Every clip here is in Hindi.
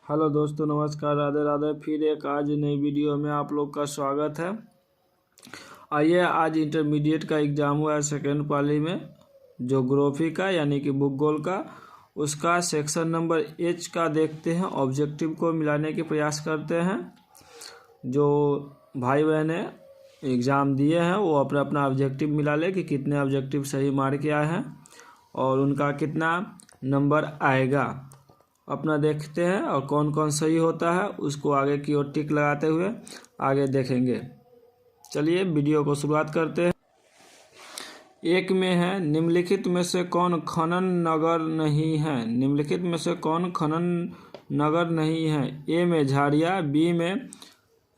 हेलो दोस्तों, नमस्कार, राधे राधे। फिर एक आज नई वीडियो में आप लोग का स्वागत है। आइए, आज इंटरमीडिएट का एग्ज़ाम हुआ है सेकेंड पाली में, ज्योग्राफी का यानी कि भूगोल का। उसका सेक्शन नंबर एच का देखते हैं। ऑब्जेक्टिव को मिलाने के प्रयास करते हैं। जो भाई बहने एग्ज़ाम दिए हैं वो अपना अपना ऑब्जेक्टिव मिला ले कि कितने ऑब्जेक्टिव सही मार के आए हैं और उनका कितना नंबर आएगा। अपना देखते हैं और कौन कौन सही होता है उसको आगे की ओर टिक लगाते हुए आगे देखेंगे। चलिए वीडियो को शुरुआत करते हैं। एक में है, निम्नलिखित में से कौन खनन नगर नहीं है। निम्नलिखित में से कौन खनन नगर नहीं है। ए में झाड़िया, बी में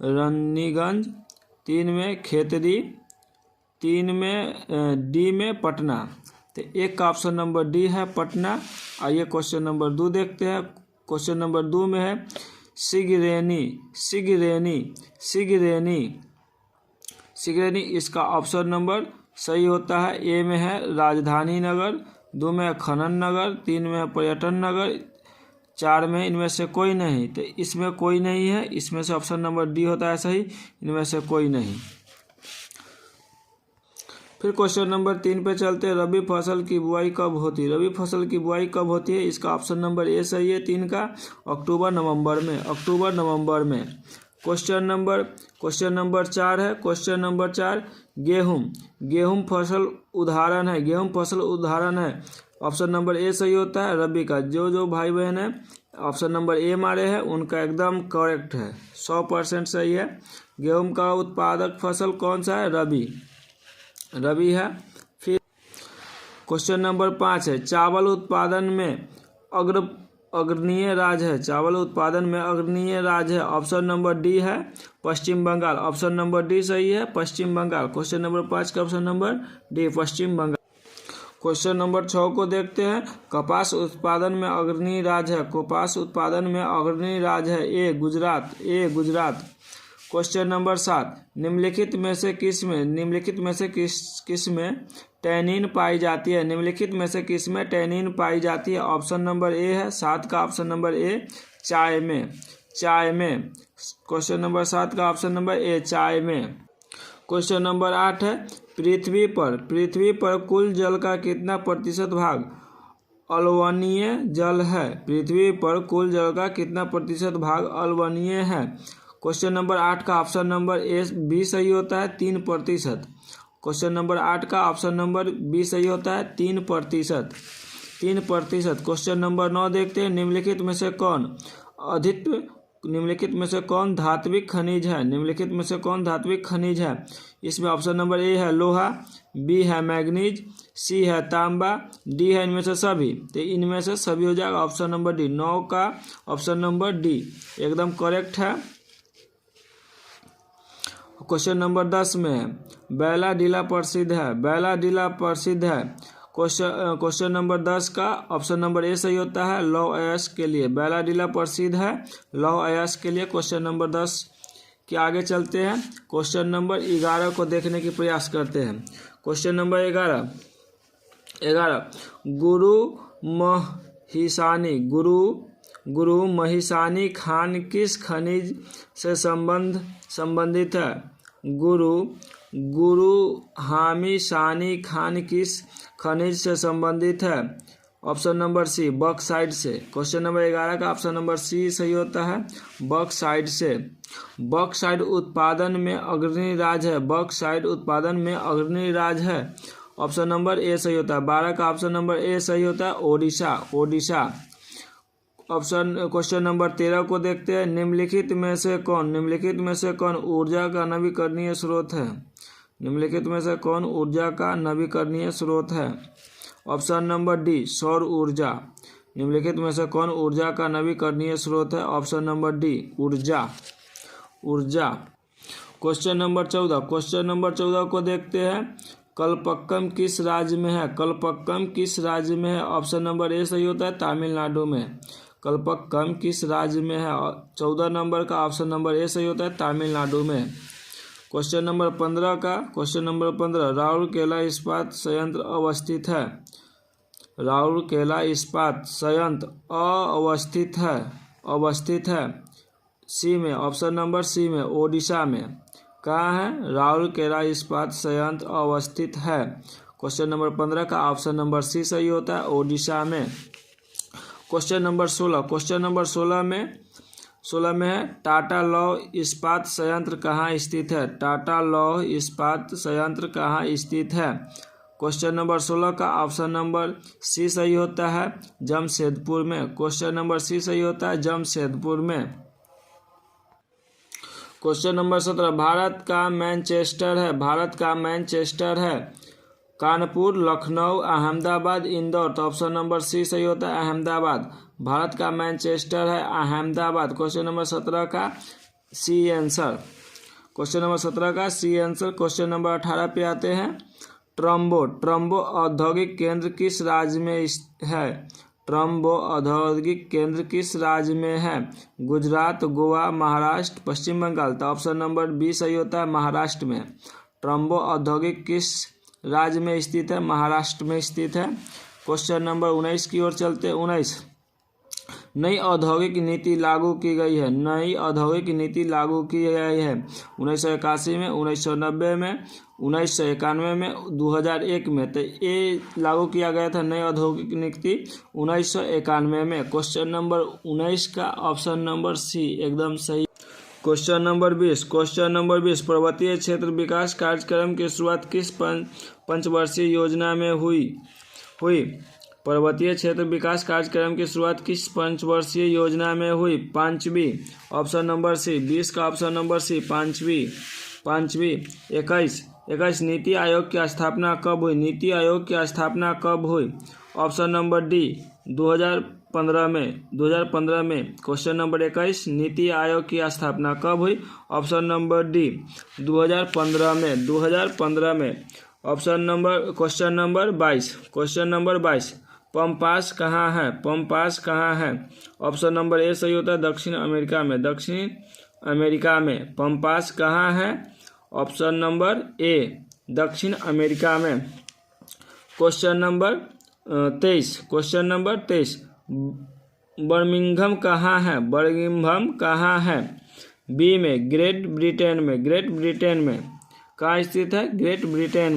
रन्नीगंज, 3 में खेतरी, 3 में डी में पटना। तो एक का ऑप्शन नंबर डी है, पटना। आइए क्वेश्चन नंबर 2 देखते हैं। क्वेश्चन नंबर 2 में है सिगरेनी। सिगरेनी सिगरेनी सिगरेनी इसका ऑप्शन नंबर सही होता है। ए में है राजधानी नगर, 2 में है खनन नगर, 3 में है पर्यटन नगर, 4 में इनमें से कोई नहीं। तो इसमें कोई नहीं है, इसमें से ऑप्शन नंबर डी होता है सही, इनमें से कोई नहीं। फिर क्वेश्चन नंबर 3 पे चलते हैं। रबी फसल की बुआई कब होती है। रबी फसल की बुआई कब होती है। इसका ऑप्शन नंबर ए सही है, 3 का, अक्टूबर नवंबर में। अक्टूबर नवंबर में। क्वेश्चन नंबर 4 है। क्वेश्चन नंबर 4, गेहूं। गेहूं फसल उदाहरण है। गेहूं फसल उदाहरण है। ऑप्शन नंबर ए सही होता है रबी का। जो भाई बहन है ऑप्शन नंबर ए मारे हैं उनका एकदम करेक्ट है, 100% सही है। गेहूं का उत्पादक फसल कौन सा है। रबी है। फिर क्वेश्चन नंबर 5 है, चावल उत्पादन में अग्रणीय राज्य है। चावल उत्पादन में अग्रणीय राज्य है। ऑप्शन नंबर डी है पश्चिम बंगाल। ऑप्शन नंबर डी सही है, पश्चिम बंगाल। क्वेश्चन नंबर 5 का ऑप्शन नंबर डी, पश्चिम बंगाल। क्वेश्चन नंबर 6 को देखते हैं। कपास उत्पादन में अग्रणीय राज्य है। कपास उत्पादन में अग्रणीय राज्य है। ए गुजरात। क्वेश्चन नंबर 7, निम्नलिखित में से किस में टैनिन पाई जाती है। निम्नलिखित में से किस में टैनिन पाई जाती है। ऑप्शन नंबर ए है, 7 का ऑप्शन नंबर ए, चाय में। क्वेश्चन नंबर 7 का ऑप्शन नंबर ए, चाय में। क्वेश्चन नंबर 8 है, पृथ्वी पर कुल जल का कितना प्रतिशत भाग अल्वनीय जल है। पृथ्वी पर कुल जल का कितना प्रतिशत भाग अल्वनीय है। क्वेश्चन नंबर 8 का ऑप्शन नंबर ए बी सही होता है, 3%। क्वेश्चन नंबर 8 का ऑप्शन नंबर बी सही होता है, 3%। क्वेश्चन नंबर 9 देखते हैं। निम्नलिखित में से कौन धात्विक खनिज है। निम्नलिखित में से कौन धात्विक खनिज है। इसमें ऑप्शन नंबर ए है लोहा, बी है मैग्नीज, सी है तांबा, डी है इनमें से सभी। तो इनमें से सभी हो जाएगा ऑप्शन नंबर डी। 9 का ऑप्शन नंबर डी एकदम करेक्ट है। क्वेश्चन नंबर 10 में है, बैलाडीला प्रसिद्ध है। क्वेश्चन नंबर 10 का ऑप्शन नंबर ए सही होता है, लौह अयस्क के लिए। बैलाडीला प्रसिद्ध है लौह अयस्क के लिए। क्वेश्चन नंबर 10 के आगे चलते हैं। क्वेश्चन नंबर 11 को देखने की प्रयास करते हैं। क्वेश्चन नंबर 11, गुरु महिसानी खान किस खनिज से संबंधित है। गुरु हामिसानी खान किस खनिज से संबंधित है। ऑप्शन नंबर सी, बॉक्साइट से। क्वेश्चन नंबर 11 का ऑप्शन नंबर सी सही होता है, बॉक्साइट से। बॉक्साइट उत्पादन में अग्रणी राज्य है। ऑप्शन नंबर ए सही होता है। 12 का ऑप्शन नंबर ए सही होता है, ओडिशा। क्वेश्चन नंबर 13 को देखते हैं। निम्नलिखित में से कौन ऊर्जा का नवीकरणीय स्रोत है। निम्नलिखित में से कौन ऊर्जा का नवीकरणीय स्रोत है। ऑप्शन नंबर डी, सौर ऊर्जा। निम्नलिखित में से कौन ऊर्जा का नवीकरणीय स्रोत है। ऑप्शन नंबर डी, ऊर्जा। क्वेश्चन नंबर 14 को देखते हैं। कलपक्कम किस राज्य में है। ऑप्शन नंबर ए सही होता है, तमिलनाडु में। कलपक्कम किस राज्य में है। 14 नंबर का ऑप्शन नंबर ए सही होता है, तमिलनाडु में। क्वेश्चन नंबर 15, राउरकेला इस्पात संयंत्र अवस्थित है। अवस्थित है? सी में, ऑप्शन नंबर सी में, ओडिशा में। कहाँ है? राउरकेला इस्पात संयंत्र अवस्थित है। क्वेश्चन नंबर 15 का ऑप्शन नंबर सी सही होता है, ओडिशा में। क्वेश्चन नंबर 16, क्वेश्चन नंबर 16 में है टाटा लौह इस्पात संयंत्र कहाँ स्थित है? टाटा लौह इस्पात संयंत्र कहाँ स्थित है? क्वेश्चन नंबर 16 का ऑप्शन नंबर सी सही होता है, जमशेदपुर में। क्वेश्चन नंबर सी सही होता है, जमशेदपुर में। क्वेश्चन नंबर 17, भारत का मैनचेस्टर है, भारत का मैनचेस्टर है कानपुर, लखनऊ, अहमदाबाद, इंदौर। तो ऑप्शन नंबर सी सही होता है, अहमदाबाद। भारत का मैनचेस्टर है अहमदाबाद। क्वेश्चन नंबर 17 का सी आंसर। क्वेश्चन नंबर 17 का सी आंसर। क्वेश्चन नंबर 18 पे आते हैं। ट्रम्बो औद्योगिक केंद्र किस राज्य में है? ट्रम्बो औद्योगिक केंद्र किस राज्य में है? गुजरात, गोवा, महाराष्ट्र, पश्चिम बंगाल। तो ऑप्शन नंबर बी सही होता है, महाराष्ट्र में। ट्रम्बो औद्योगिक किस राज्य में स्थित है? महाराष्ट्र में स्थित है। क्वेश्चन नंबर 19 की ओर चलते हैं। 19, नई औद्योगिक नीति लागू की गई है, नई औद्योगिक नीति लागू की गई है 1981 में, 1990 में, 1991 में, 2001 में। तो ये लागू किया गया था नई औद्योगिक नीति 1991 में। क्वेश्चन नंबर 19 का ऑप्शन नंबर सी एकदम सही। क्वेश्चन नंबर 20, क्वेश्चन नंबर 20, पर्वतीय क्षेत्र विकास कार्यक्रम की शुरुआत किस पंचवर्षीय योजना में हुई? पर्वतीय क्षेत्र विकास कार्यक्रम की शुरुआत किस पंचवर्षीय योजना में हुई? पांचवी, ऑप्शन नंबर सी। 20 का ऑप्शन नंबर सी, पांचवी। 21, नीति आयोग की स्थापना कब हुई? नीति आयोग की स्थापना कब हुई? ऑप्शन नंबर डी, 2015 में। क्वेश्चन नंबर 21, नीति आयोग की स्थापना कब हुई? ऑप्शन नंबर डी, 2015 में। Option number question number 22, Pampas कहाँ है? ऑप्शन नंबर ए सही होता है, दक्षिण अमेरिका में। पम्पास कहाँ है? ऑप्शन नंबर ए, दक्षिण अमेरिका में। क्वेश्चन नंबर 23, बर्मिंघम कहाँ है? बी में, ग्रेट ब्रिटेन में। कहाँ स्थित है? ग्रेट ब्रिटेन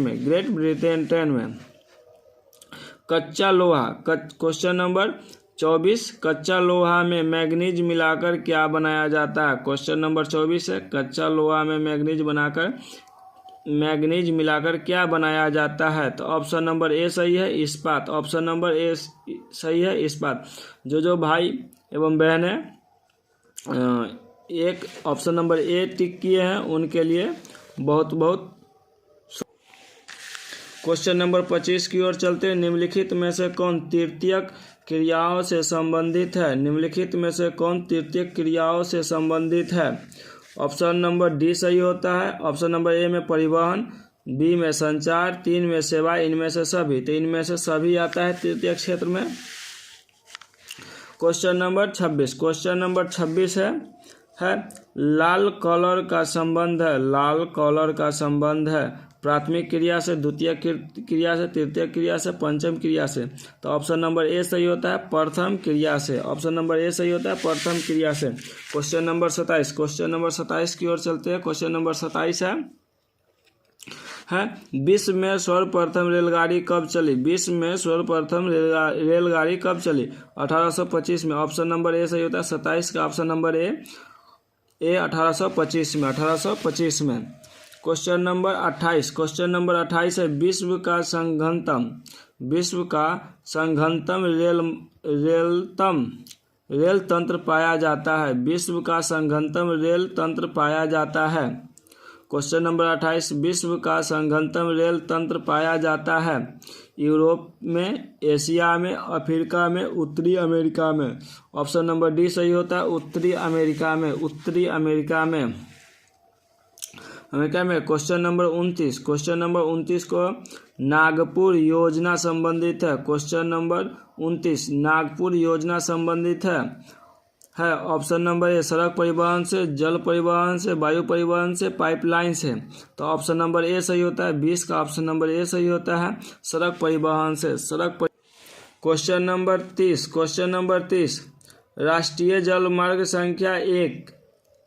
में। कच्चा लोहा, क्वेश्चन नंबर 24, कच्चा लोहा में मैग्नीज मिलाकर क्या बनाया जाता है? क्वेश्चन नंबर 24 है, कच्चा लोहा में मैग्नीज मिलाकर क्या बनाया जाता है? तो ऑप्शन नंबर ए सही है, इस्पात। ऑप्शन नंबर ए सही है, इस्पात। जो भाई एवं बहनें एक ऑप्शन नंबर ए टिक किए हैं उनके लिए बहुत बहुत। क्वेश्चन नंबर 25 की ओर चलते हैं। निम्नलिखित में से कौन तृतीयक क्रियाओं से संबंधित है? ऑप्शन नंबर डी सही होता है। ऑप्शन नंबर ए में परिवहन, बी में संचार, 3 में सेवा, इनमें से सभी। तो इनमें से सभी आता है तृतीय क्षेत्र में। क्वेश्चन नंबर 26 है लाल कलर का संबंध है प्राथमिक क्रिया से, द्वितीय क्रिया से, तृतीय क्रिया से, पंचम क्रिया से। तो ऑप्शन नंबर ए सही होता है, प्रथम क्रिया से। ऑप्शन नंबर ए सही होता है, प्रथम क्रिया से। क्वेश्चन नंबर 27 की ओर चलते हैं। क्वेश्चन नंबर 27 है विश्व में सर्वप्रथम रेलगाड़ी कब चली? 1825 में। ऑप्शन नंबर ए सही होता है, 27 का ऑप्शन नंबर ए 1825 में। क्वेश्चन नंबर 28 है विश्व का संघनतम रेल तंत्र पाया जाता है। क्वेश्चन नंबर 28, विश्व का संघनतम रेल तंत्र पाया जाता है यूरोप में, एशिया में, अफ्रीका में, उत्तरी अमेरिका में। ऑप्शन नंबर डी सही होता है, उत्तरी अमेरिका में। क्वेश्चन नंबर 29 को नागपुर योजना संबंधित है। क्वेश्चन नंबर 29 नागपुर योजना संबंधित है। ऑप्शन नंबर ए सड़क परिवहन से, जल परिवहन से, वायु परिवहन से, पाइपलाइन से। तो ऑप्शन नंबर ए सही होता है, 20 का ऑप्शन नंबर ए सही होता है, सड़क परिवहन से। क्वेश्चन नंबर 30 राष्ट्रीय जलमार्ग संख्या 1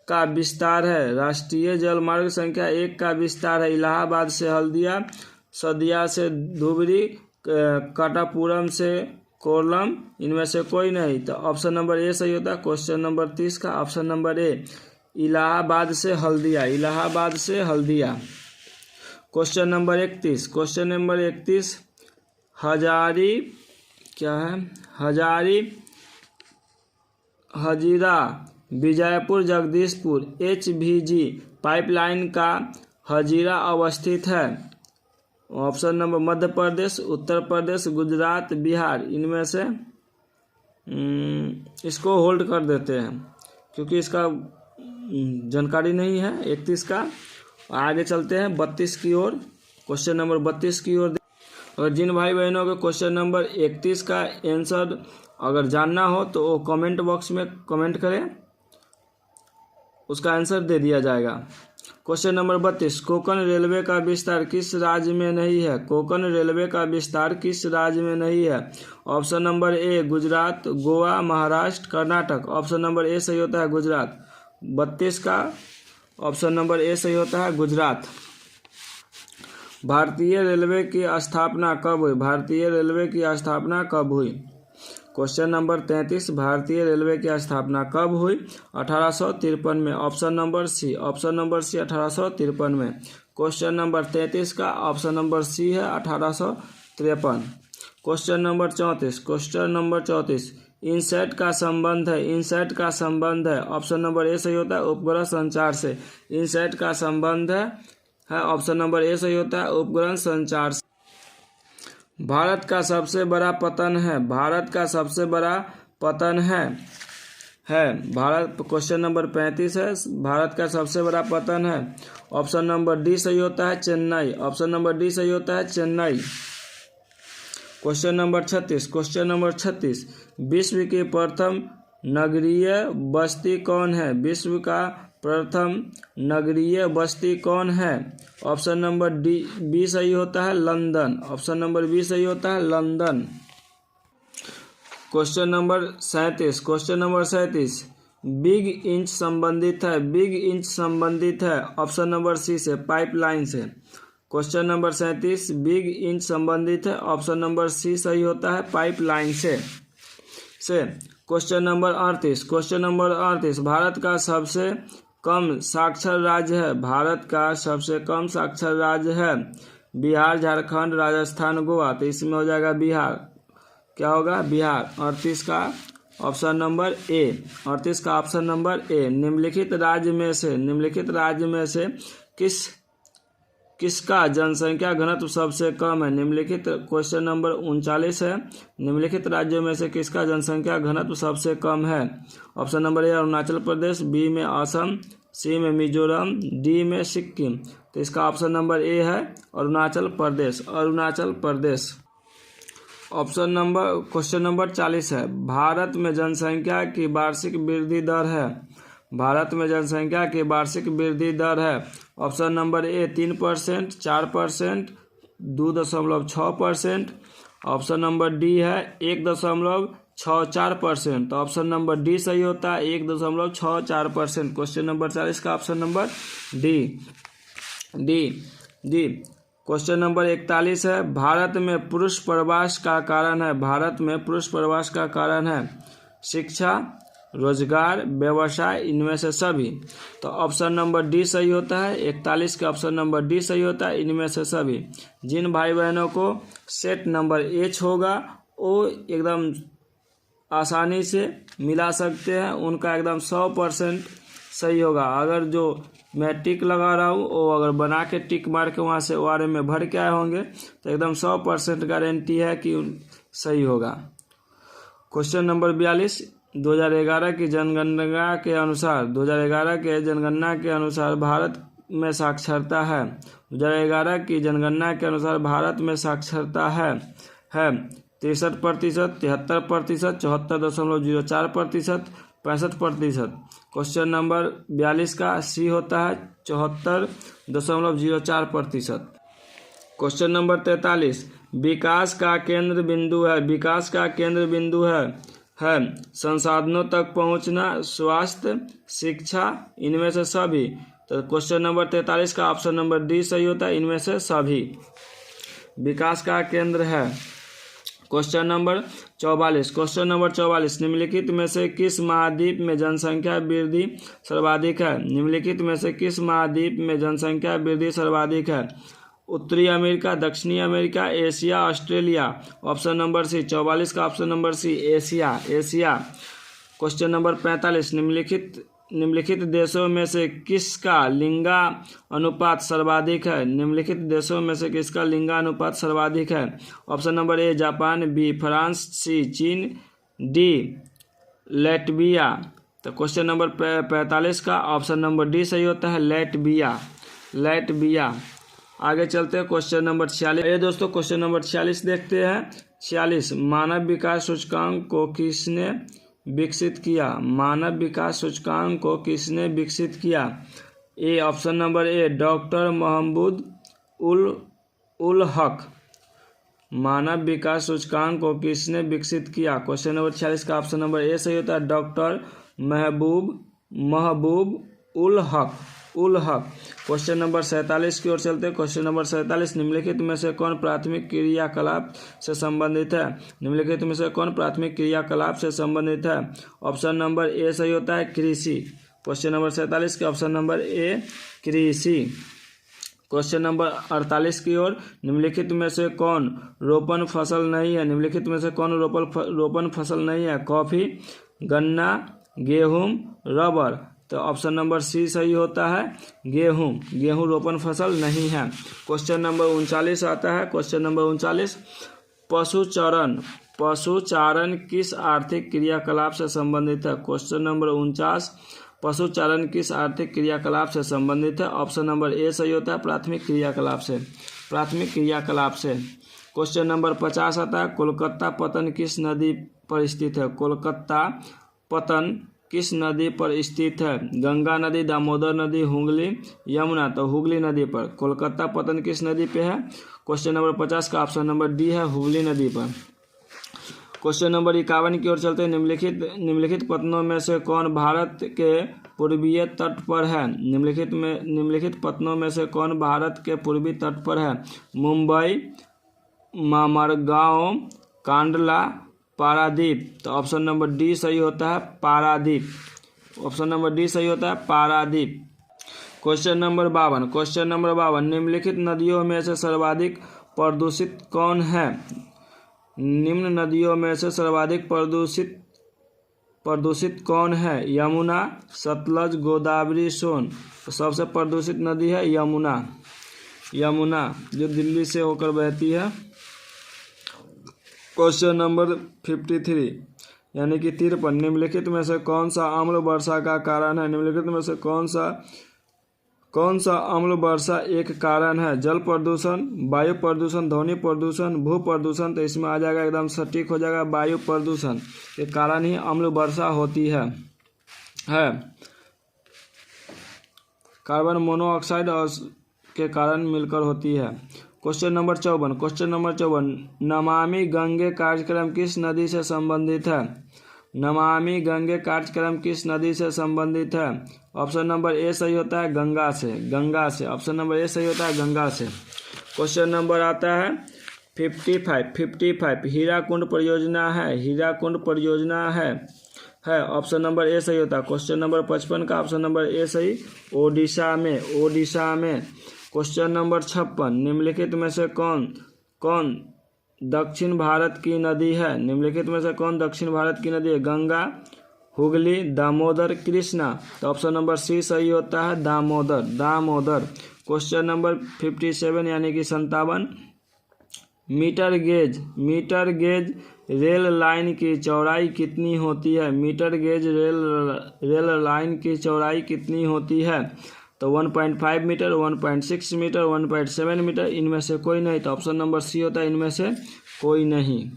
का विस्तार है? राष्ट्रीय जलमार्ग संख्या 1 का विस्तार है इलाहाबाद से हल्दिया, सदिया से धुबरी, काटापुरम से कोल्लम, इनमें से कोई नहीं। तो ऑप्शन नंबर ए सही होता है। क्वेश्चन नंबर 30 का ऑप्शन नंबर ए, इलाहाबाद से हल्दिया, इलाहाबाद से Haldia. Question number 31, question number 31, Hazari क्या है? हजीरा विजयपुर जगदीशपुर HVG पाइपलाइन का हजीरा अवस्थित है? ऑप्शन नंबर मध्य प्रदेश, उत्तर प्रदेश, गुजरात, बिहार, इनमें से इसको होल्ड कर देते हैं क्योंकि इसका जानकारी नहीं है 31 का। आगे चलते हैं 32 की ओर, क्वेश्चन नंबर 32 की ओर। और जिन भाई बहनों को क्वेश्चन नंबर 31 का आंसर अगर जानना हो तो वो कमेंट बॉक्स में कमेंट करें, उसका आंसर दे दिया जाएगा। क्वेश्चन नंबर 32, कोंकण रेलवे का विस्तार किस राज्य में नहीं है? कोंकण रेलवे का विस्तार किस राज्य में नहीं है? ऑप्शन नंबर ए, गुजरात, गोवा, महाराष्ट्र, कर्नाटक। ऑप्शन नंबर ए सही होता है गुजरात। 32 का ऑप्शन नंबर ए सही होता है गुजरात। भारतीय रेलवे की स्थापना कब हुई? भारतीय रेलवे की स्थापना कब हुई? क्वेश्चन नंबर 33, भारतीय रेलवे की स्थापना कब हुई? 1853 में। Option number C, option number C 1853 में। क्वेश्चन नंबर 33 का ऑप्शन नंबर सी है 1853। Question number 34, question number 34, INSAT का संबंध है, इनसेट का संबंध है। ऑप्शन नंबर ए सही होता है उपग्रह संचार से। इनसेट का संबंध है ऑप्शन नंबर ए सही होता है उपग्रह संचार से। भारत का सबसे बड़ा पतन है, भारत का सबसे बड़ा पतन है भारत। क्वेश्चन नंबर 35 है, भारत का सबसे बड़ा पतन है। ऑप्शन नंबर डी सही होता है चेन्नई। ऑप्शन नंबर डी सही होता है Chennai. Question number 36, question number 36, विश्व की प्रथम नगरीय बस्ती कौन है? विश्व का प्रथम नगरीय बस्ती कौन है? ऑप्शन नंबर डी बी सही होता है लंदन। ऑप्शन नंबर बी सही होता है London. Question number 37, question number 37, big inch संबंधित है, बिग इंच संबंधित है। ऑप्शन नंबर सी से पाइपलाइन से। क्वेश्चन नंबर 37, बिग इंच संबंधित है। ऑप्शन नंबर सी सही होता है पाइपलाइन से। Question number 38, question number 38, Bharat का सबसे कम साक्षर राज्य है, भारत का सबसे कम साक्षर राज्य है बिहार, झारखंड, राजस्थान, गोवा। तो इसमें हो जाएगा बिहार। क्या होगा? बिहार। 38 का ऑप्शन नंबर ए, 38 का ऑप्शन नंबर ए। निम्नलिखित राज्य में से किसका जनसंख्या घनत्व सबसे कम है? निम्नलिखित क्वेश्चन नंबर 39 है, निम्नलिखित राज्यों में से किसका जनसंख्या घनत्व सबसे कम है? Option number A Arunachal Pradesh, B में असम, सी में मिजोरम, डी में सिक्किम। तो इसका ऑप्शन नंबर ए है Arunachal Pradesh, Arunachal Pradesh. Option number question number 40 है, भारत में जनसंख्या की वार्षिक वृद्धि दर है, भारत में जनसंख्या की वार्षिक वृद्धि दर है। ऑप्शन नंबर ए 3%, 4%, 2.6%। ऑप्शन नंबर डी है 1.64%। तो ऑप्शन नंबर डी सही होता है 1.64%। क्वेश्चन नंबर 40 का option number D. Question number 41 है, भारत में पुरुष प्रवास का कारण है, भारत में पुरुष प्रवास का कारण है शिक्षा, रोजगार, व्यवसाय, इनमें से सभी। तो ऑप्शन नंबर डी सही होता है 41 का ऑप्शन नंबर डी सही होता है इनमें से सभी। जिन भाई बहनों को सेट नंबर एच होगा वो एकदम आसानी से मिला सकते हैं, उनका एकदम 100% सही होगा। अगर जो मैं टिक लगा रहा हूँ वो अगर बना के टिक मार के वहाँ से ओआरए में भर के आए होंगे तो एकदम 100% गारंटी है कि सही होगा। क्वेश्चन नंबर 42, 2011 की जनगणना के अनुसार, 2011 के जनगणना के अनुसार भारत में साक्षरता है, 2011 की जनगणना के अनुसार भारत में साक्षरता है 63%, 73%, 74.04%, 65%। क्वेश्चन नंबर 42 का सी होता है 74.04%। क्वेश्चन नंबर 43, विकास का केंद्र बिंदु है, विकास का केंद्र बिंदु है है, संसाधनों तक पहुंचना, स्वास्थ्य, शिक्षा, इनमें से सभी। तो क्वेश्चन नंबर 43 का ऑप्शन नंबर डी सही होता है, इनमें से सभी। विकास का केंद्र है। क्वेश्चन नंबर 44 निम्नलिखित में से किस महाद्वीप में जनसंख्या वृद्धि सर्वाधिक है? निम्नलिखित में से किस महाद्वीप में जनसंख्या वृद्धि सर्वाधिक है? उत्तरी अमेरिका, दक्षिणी America, Asia, Australia. Option number C, 44 का option number C, Asia. Question number 45 निम्नलिखित देशों में से किसका लिंगानुपात सर्वाधिक है? निम्नलिखित देशों में से किसका लिंगानुपात सर्वाधिक है? Option number A Japan, B France, C चीन, डी लैटविया। तो क्वेश्चन नंबर 45 का ऑप्शन नंबर डी सही होता है, लैटविया। आगे चलते हैं क्वेश्चन नंबर 46। ये दोस्तों क्वेश्चन नंबर 46 देखते हैं। 46 मानव विकास सूचकांक को किसने विकसित किया? मानव विकास सूचकांक को किसने विकसित किया? A option number A doctor Mahmood ul Haq. मानव विकास सूचकांक को किसने विकसित किया? क्वेश्चन नंबर 46 का ऑप्शन नंबर ए सही होता है, डॉक्टर महबूब उल हक। क्वेश्चन नंबर 47 की ओर चलते हैं। क्वेश्चन नंबर 47 निम्नलिखित में से कौन प्राथमिक क्रियाकलाप से संबंधित है? निम्नलिखित में से कौन प्राथमिक क्रियाकलाप से संबंधित है? ऑप्शन नंबर ए सही होता है, कृषि। क्वेश्चन नंबर 47 के ऑप्शन नंबर ए कृषि। क्वेश्चन नंबर 48 की ओर निम्नलिखित में से कौन रोपण फसल नहीं है? निम्नलिखित में से कौन रोपण फसल नहीं है? कॉफी, गन्ना, गेहूं, रबर। तो ऑप्शन नंबर सी सही होता है, गेहूं रोपण फसल नहीं है। क्वेश्चन नंबर 39 आता है। क्वेश्चन नंबर 39 पशुचारण किस आर्थिक क्रियाकलाप से संबंधित है? क्वेश्चन नंबर 49 पशुचारण किस आर्थिक क्रियाकलाप से संबंधित है? ऑप्शन नंबर ए सही होता है, प्राथमिक क्रियाकलाप से। क्वेश्चन नंबर 50 आता है। कोलकाता पतन किस नदी पर स्थित है? कोलकाता पतन किस नदी पर स्थित है? गंगा नदी, दामोदर नदी, हुगली, यमुना। तो हुगली नदी पर। कोलकाता पतन किस नदी पे है? क्वेश्चन नंबर 50 का ऑप्शन नंबर डी है, हुगली नदी पर। क्वेश्चन नंबर 51 की ओर चलते हैं। निम्नलिखित पत्तनों में से कौन भारत के पूर्वीय तट पर है? निम्नलिखित पत्तनों में से कौन भारत के पूर्वी तट पर है? मुंबई, मामरगांव, कांडला, पारादीप। तो ऑप्शन नंबर डी सही होता है, पारादीप। ऑप्शन नंबर डी सही होता है, पारादीप। क्वेश्चन नंबर 52 निम्नलिखित नदियों में से सर्वाधिक प्रदूषित कौन है? निम्न नदियों में से सर्वाधिक प्रदूषित कौन है? यमुना, सतलज, गोदावरी, सोन। तो सबसे प्रदूषित नदी है यमुना, जो दिल्ली से होकर बहती है। क्वेश्चन नंबर 53 यानी कि 53 निम्नलिखित में से कौन सा अम्ल वर्षा का कारण है? निम्नलिखित में से कौन सा अम्ल वर्षा एक कारण है? जल प्रदूषण, वायु प्रदूषण, ध्वनि प्रदूषण, भू प्रदूषण। तो इसमें आ जाएगा, एकदम सटीक हो जाएगा, वायु प्रदूषण के कारण ही अम्ल वर्षा होती है। कार्बन मोनोऑक्साइड के कारण मिलकर होती है। क्वेश्चन नंबर 54 नमामि गंगे कार्यक्रम किस नदी से संबंधित है? नमामि गंगे कार्यक्रम किस नदी से संबंधित है? ऑप्शन नंबर ए सही होता है, गंगा से। ऑप्शन नंबर ए सही होता है, गंगा से। क्वेश्चन नंबर आता है 55 हीराकुंड परियोजना है। ऑप्शन नंबर ए सही होता है। क्वेश्चन नंबर 55 का ऑप्शन नंबर ए सही, ओडिशा में। क्वेश्चन नंबर 56 निम्नलिखित में से कौन दक्षिण भारत की नदी है? निम्नलिखित में से कौन दक्षिण भारत की नदी है? गंगा, हुगली, दामोदर, कृष्णा। तो ऑप्शन नंबर सी सही होता है, दामोदर। क्वेश्चन नंबर 57 यानी कि 57 मीटर गेज रेल लाइन की चौड़ाई कितनी होती है? मीटर गेज रेल लाइन की चौड़ाई कितनी होती है? तो 1.5 मीटर, 1.6 मीटर, 1.7 मीटर। इनमें से कोई नहीं। तो ऑप्शन नंबर सी होता है, इनमें से कोई नहीं।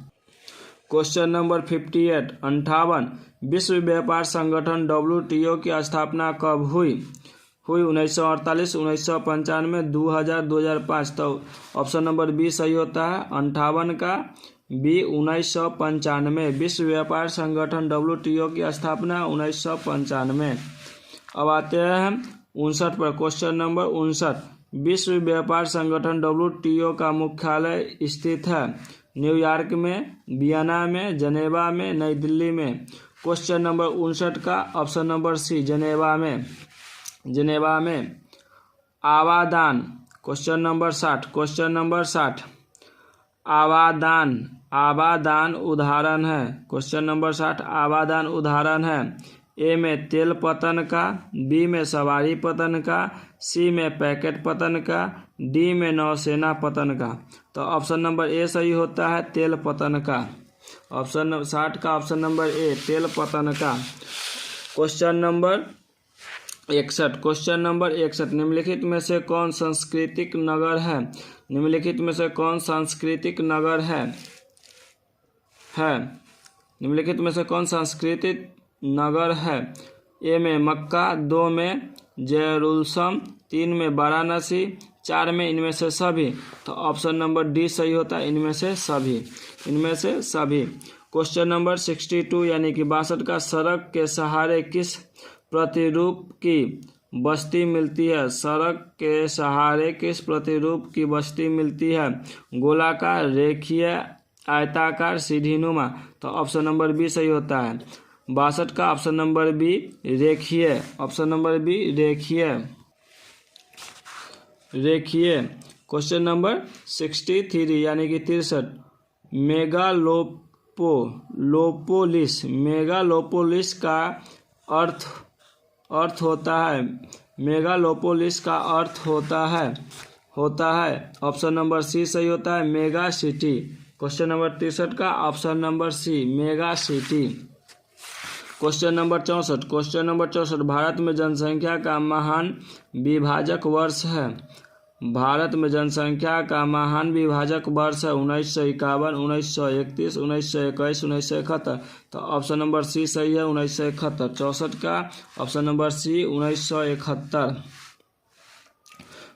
क्वेश्चन नंबर 58 विश्व व्यापार संगठन WTO की स्थापना कब हुई? 1948, 1995, 2000, 2005। तो ऑप्शन नंबर बी सही होता है, 58 का बी 1995। विश्व व्यापार संगठन WTO की स्थापना 1995। अब आते हैं 59 पर। Question number 59। विश्व व्यापार संगठन WTO का मुख्यालय स्थित है न्यूयॉर्क में, वियना में, जनेवा में, नई दिल्ली में। क्वेश्चन नंबर 59 का ऑप्शन नंबर सी जनेवा में। जनेवा में। आवादान। Question number 60। Question number 60। आवादान। आवादान उदाहरण है। क्वेश्चन नंबर 60 आवादान उदाहरण है। ए में तेल पतन का, बी में सवारी पतन का, सी में पैकेट पतन का, डी में नौसेना पतन का। तो ऑप्शन नंबर ए सही होता है, तेल पतन का। ऑप्शन 60 का ऑप्शन नंबर ए तेल पतन का। Question number 61। Question number 61। निम्नलिखित में से कौन सांस्कृतिक नगर है? निम्नलिखित में से कौन सांस्कृतिक नगर है? निम्नलिखित में से कौन सांस्कृतिक नगर है? ए में मक्का, 2 में जेरूसलम, 3 में वाराणसी, 4 में इनमें से सभी। तो ऑप्शन नंबर डी सही होता है, इनमें से सभी। इनमें से सभी। क्वेश्चन नंबर 62 यानी कि 62 का सड़क के सहारे किस प्रतिरूप की बस्ती मिलती है? सड़क के सहारे किस प्रतिरूप की बस्ती मिलती है? गोलाकार, रेखीय, आयताकार, सीढ़ीनुमा। तो ऑप्शन नंबर बी सही होता है। 62 का ऑप्शन नंबर बी रेखीय। ऑप्शन नंबर बी रेखीय। रेखीय। क्वेश्चन नंबर 63 यानी कि 63। मेगालोपोलिस। मेगालोपोलिस का अर्थ होता है। मेगालोपोलिस का अर्थ होता है ऑप्शन नंबर सी सही होता है, मेगा सिटी। क्वेश्चन नंबर 63 का option number C mega city. Question number 64। Question number 64। भारत में जनसंख्या का महान विभाजक वर्ष है। भारत में जनसंख्या का महान विभाजक वर्ष है 1951, 1931, 1921, 1971। तो ऑप्शन नंबर सी सही है, 1971। 64 का option number C 1971।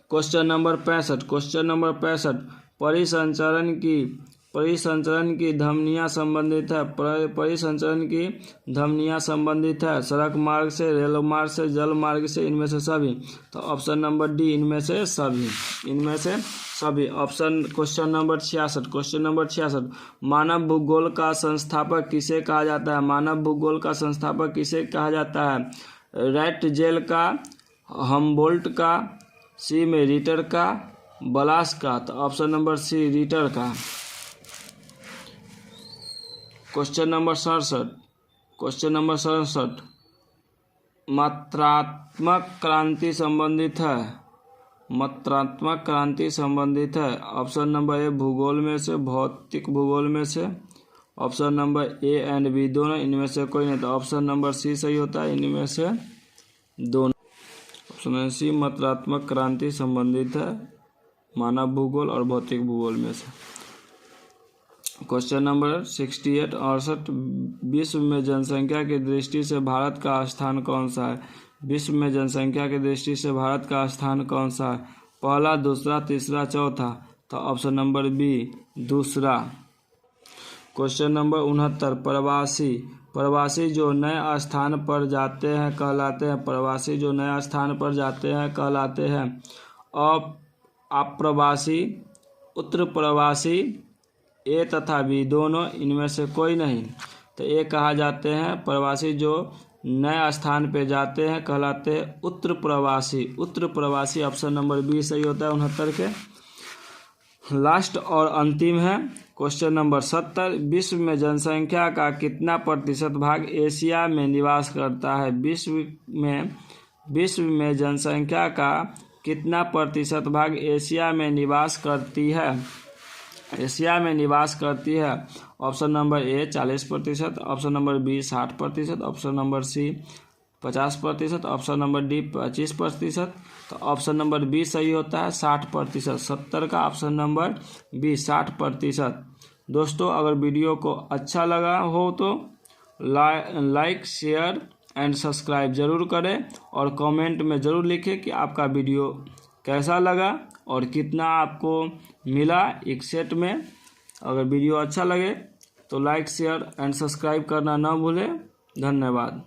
Question number 65। Question number 65। परिसंचरण की धमनियाँ संबंधित है। परिसंचरण की धमनियाँ संबंधित है सड़क मार्ग से, रेल मार्ग से, जल मार्ग से, इनमें से सभी। तो ऑप्शन नंबर डी इनमें से सभी। इनमें से सभी। Option question number 66। Question number 66। मानव भूगोल का संस्थापक किसे कहा जाता है? मानव भूगोल का संस्थापक किसे कहा जाता है? रैटजेल का, हमबोल्ट का, सी में रीटर का, बलास का। तो ऑप्शन नंबर सी रीटर का। Question number 67। Question number 67। मात्रात्मक क्रांति संबंधित है। मात्रात्मक क्रांति संबंधित है ऑप्शन नंबर ए भूगोल में से, भौतिक भूगोल में से। Option number A and B दोनों, इनमें से कोई नहीं। तो ऑप्शन नंबर सी सही होता है, इनमें से दोनों। ऑप्शन सी मात्रात्मक क्रांति संबंधित है मानव भूगोल और भौतिक भूगोल में से। Question number 68। 68। विश्व में जनसंख्या की दृष्टि से भारत का स्थान कौन सा है? विश्व में जनसंख्या की दृष्टि से भारत का स्थान कौन सा है? पहला, दूसरा, तीसरा, चौथा। तो ऑप्शन नंबर बी दूसरा। Question number 69। प्रवासी। प्रवासी जो नए स्थान पर जाते हैं कहलाते हैं। प्रवासी जो नए स्थान पर जाते हैं कहलाते हैं। अप्रवासी, उत्तर प्रवासी, ए तथा बी दोनों, इनमें से कोई नहीं। तो ए कहा जाते हैं प्रवासी जो नए स्थान पे जाते हैं कहलाते हैं उत्तर प्रवासी। उत्तर प्रवासी ऑप्शन नंबर बी सही होता है 69 के। लास्ट और अंतिम है क्वेश्चन नंबर 70। विश्व में जनसंख्या का कितना प्रतिशत भाग एशिया में निवास करता है? विश्व में जनसंख्या का कितना प्रतिशत भाग एशिया में निवास करती है? एशिया में निवास करती है। Option number A 40%, option number B 60%, option number C 50%, option number D 25%। तो ऑप्शन नंबर बी सही होता है 60%। 70 का ऑप्शन नंबर बी 60%। दोस्तों अगर वीडियो को अच्छा लगा हो तो लाइक, शेयर एंड सब्सक्राइब ज़रूर करें और कमेंट में ज़रूर लिखें कि आपका वीडियो कैसा लगा और कितना आपको मिला एक सेट में। अगर वीडियो अच्छा लगे तो लाइक शेयर एंड सब्सक्राइब करना ना भूलें। धन्यवाद।